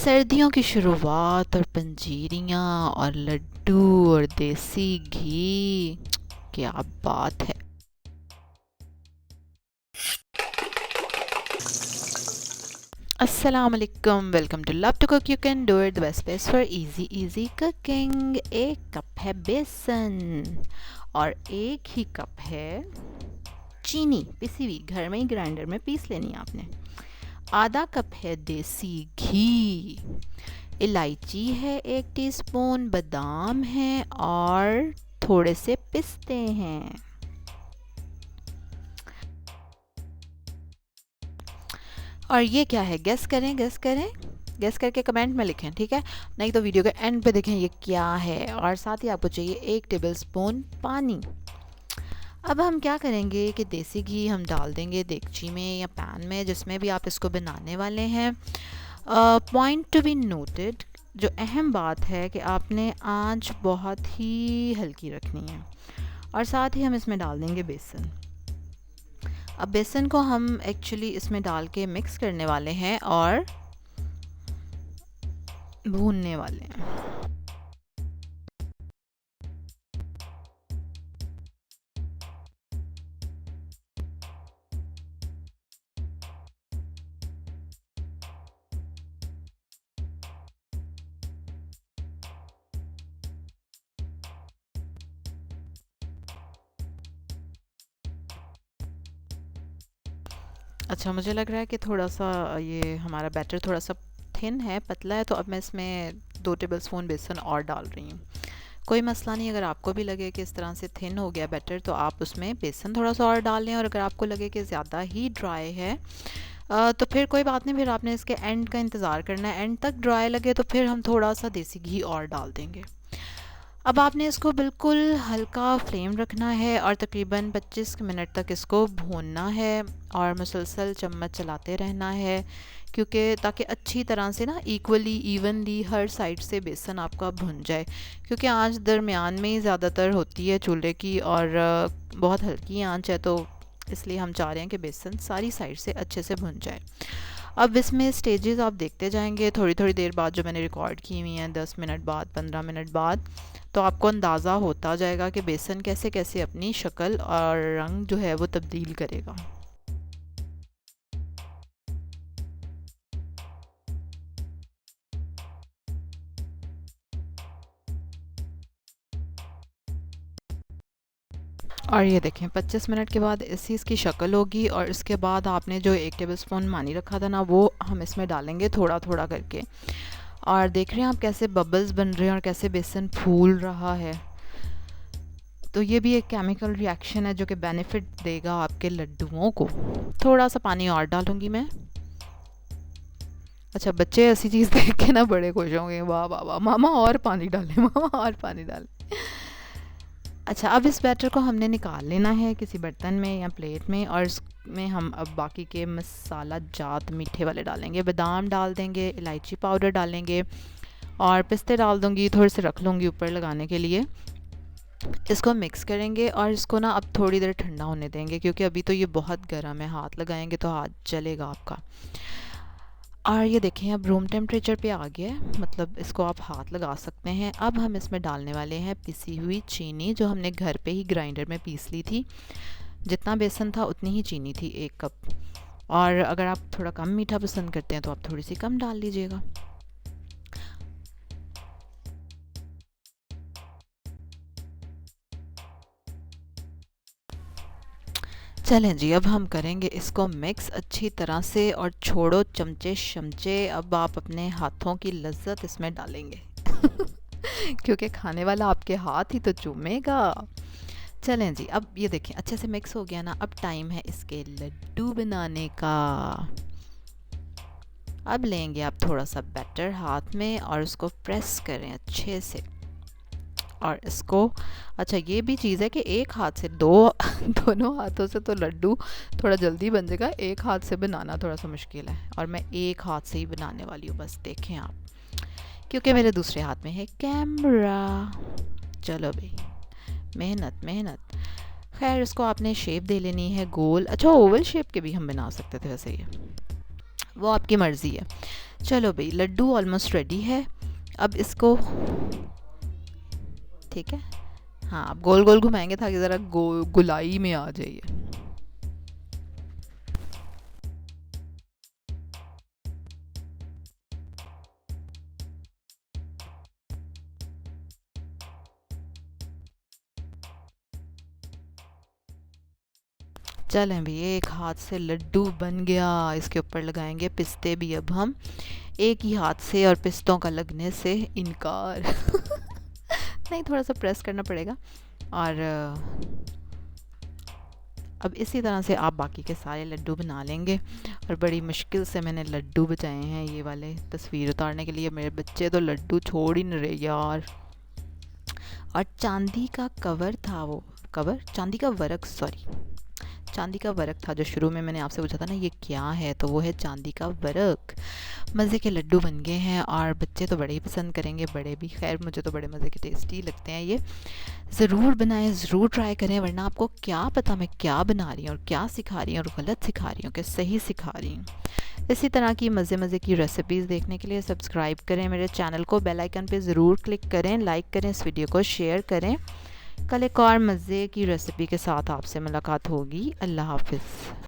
सर्दियों की शुरुआत और पंजीरियाँ और लड्डू और देसी घी, क्या बात है। अस्सलाम वालेकुम, welcome to love to cook. You can do it, the best place for easy cooking. एक कप है बेसन और एक ही कप है चीनी, पिसी हुई, घर में ही ग्राइंडर में पीस लेनी है आपने। आधा कप है देसी घी, इलायची है 1 टीस्पून, बादाम है और थोड़े से पिस्ते हैं। और ये क्या है, गेस करें, गेस करें, गेस करके कमेंट में लिखें, ठीक है? नहीं तो वीडियो के एंड पे देखें ये क्या है। और साथ ही आपको चाहिए 1 टेबलस्पून पानी। अब हम क्या करेंगे कि देसी घी हम डाल देंगे देगची में या पैन में, जिसमें भी आप इसको बनाने वाले हैं। पॉइंट टू बी नोटेड, जो अहम बात है कि आपने आंच बहुत ही हल्की रखनी है। और साथ ही हम इसमें डाल देंगे बेसन। अब बेसन को हम एक्चुअली इसमें डाल के मिक्स करने वाले हैं और भूनने वाले हैं। अच्छा, मुझे लग रहा है कि थोड़ा सा ये हमारा बैटर थोड़ा सा थिन है, पतला है, तो अब मैं इसमें 2 टेबलस्पून बेसन और डाल रही हूँ। कोई मसला नहीं, अगर आपको भी लगे कि इस तरह से थिन हो गया बैटर तो आप उसमें बेसन थोड़ा सा और डाल लें। और अगर आपको लगे कि ज़्यादा ही ड्राई है तो फिर कोई बात नहीं, फिर आपने इसके एंड का इंतज़ार करना है। एंड तक ड्राई लगे तो फिर हम थोड़ा सा देसी घी और डाल देंगे। अब आपने इसको बिल्कुल हल्का फ्लेम रखना है और तकरीबन 25 मिनट तक इसको भूनना है और मुसलसल चम्मच चलाते रहना है, क्योंकि ताकि अच्छी तरह से ना इक्वली इवनली हर साइड से बेसन आपका भुन जाए। क्योंकि आंच दरमियान में ही ज़्यादातर होती है चूल्हे की और बहुत हल्की आंच है, तो इसलिए हम चाह रहे हैं कि बेसन सारी साइड से अच्छे से भुन जाए। अब इसमें स्टेजेस आप देखते जाएंगे थोड़ी थोड़ी देर बाद, जो मैंने रिकॉर्ड की हुई हैं, 10 मिनट बाद, 15 मिनट बाद, तो आपको अंदाज़ा होता जाएगा कि बेसन कैसे कैसे अपनी शक्ल और रंग जो है वो तब्दील करेगा। और ये देखें 25 मिनट के बाद ऐसी इसकी शक्ल होगी। और इसके बाद आपने जो 1 टेबलस्पून पानी रखा था ना, वो हम इसमें डालेंगे थोड़ा थोड़ा करके। और देख रहे हैं आप कैसे बबल्स बन रहे हैं और कैसे बेसन फूल रहा है। तो ये भी एक केमिकल रिएक्शन है जो कि बेनिफिट देगा आपके लड्डुओं को। थोड़ा सा पानी और डालूंगी मैं। अच्छा, बच्चे ऐसी चीज़ देख के ना बड़े खुश होंगे, वाह वाह वाह, मामा और पानी डालें, मामा और पानी डालें। अच्छा, अब इस बैटर को हमने निकाल लेना है किसी बर्तन में या प्लेट में। और इसमें हम अब बाकी के मसाला जात मीठे वाले डालेंगे। बादाम डाल देंगे, इलायची पाउडर डालेंगे और पिस्ते डाल दूँगी, थोड़े से रख लूँगी ऊपर लगाने के लिए। इसको मिक्स करेंगे और इसको ना अब थोड़ी देर ठंडा होने देंगे, क्योंकि अभी तो ये बहुत गर्म है, हाथ लगाएंगे तो हाथ जलेगा आपका। और ये देखें अब रूम टेम्परेचर पे आ गया है, मतलब इसको आप हाथ लगा सकते हैं। अब हम इसमें डालने वाले हैं पिसी हुई चीनी, जो हमने घर पे ही ग्राइंडर में पीस ली थी। जितना बेसन था उतनी ही चीनी थी, 1 कप। और अगर आप थोड़ा कम मीठा पसंद करते हैं तो आप थोड़ी सी कम डाल लीजिएगा। चलें जी, अब हम करेंगे इसको मिक्स अच्छी तरह से। और छोड़ो चमचे शमचे, अब आप अपने हाथों की लज्जत इसमें डालेंगे क्योंकि खाने वाला आपके हाथ ही तो चूमेगा। चलें जी, अब ये देखें अच्छे से मिक्स हो गया ना। अब टाइम है इसके लड्डू बनाने का। अब लेंगे आप थोड़ा सा बैटर हाथ में और उसको प्रेस करें अच्छे से। और इसको, अच्छा ये भी चीज़ है कि एक हाथ से दो दोनों हाथों से तो लड्डू थोड़ा जल्दी बन जाएगा, एक हाथ से बनाना थोड़ा सा मुश्किल है। और मैं एक हाथ से ही बनाने वाली हूँ, बस देखें आप, क्योंकि मेरे दूसरे हाथ में है कैमरा। चलो भाई, मेहनत मेहनत। खैर, इसको आपने शेप दे लेनी है गोल। अच्छा, ओवल शेप के भी हम बना सकते थे वैसे, ये वो आपकी मर्ज़ी है। चलो भाई, लड्डू ऑलमोस्ट रेडी है। अब इसको, ठीक है, हाँ, अब गोल गोल घुमाएंगे ताकि ज़रा गुलाई में आ जाइए। चलें भी, एक हाथ से लड्डू बन गया। इसके ऊपर लगाएंगे पिस्ते भी अब हम, एक ही हाथ से, और पिस्तों का लगने से इनकार। नहीं, थोड़ा सा प्रेस करना पड़ेगा। और अब इसी तरह से आप बाकी के सारे लड्डू बना लेंगे। और बड़ी मुश्किल से मैंने लड्डू बचाए हैं ये वाले तस्वीर उतारने के लिए। मेरे बच्चे तो लड्डू छोड़ ही नहीं रहे यार। और चांदी का कवर था, वो कवर, चांदी का वर्क, सॉरी, चांदी का वर्क था। जो शुरू में मैंने आपसे पूछा था ना ये क्या है, तो वो है चांदी का वर्क। मज़े के लड्डू बन गए हैं, और बच्चे तो बड़े ही पसंद करेंगे, बड़े भी। खैर, मुझे तो बड़े मज़े के टेस्टी लगते हैं ये। ज़रूर बनाएं, ज़रूर ट्राई करें, वरना आपको क्या पता मैं क्या बना रही हूँ और क्या सिखा रही हूँ, और गलत सिखा रही हूँ कि सही सिखा रही हूँ। इसी तरह की मज़े मज़े की रेसिपीज़ देखने के लिए सब्सक्राइब करें मेरे चैनल को, बेल आइकन पे ज़रूर क्लिक करें, लाइक करें, इस वीडियो को शेयर करें। कल एक और मज़े की रेसिपी के साथ आपसे मुलाकात होगी। अल्लाह हाफ़िज़।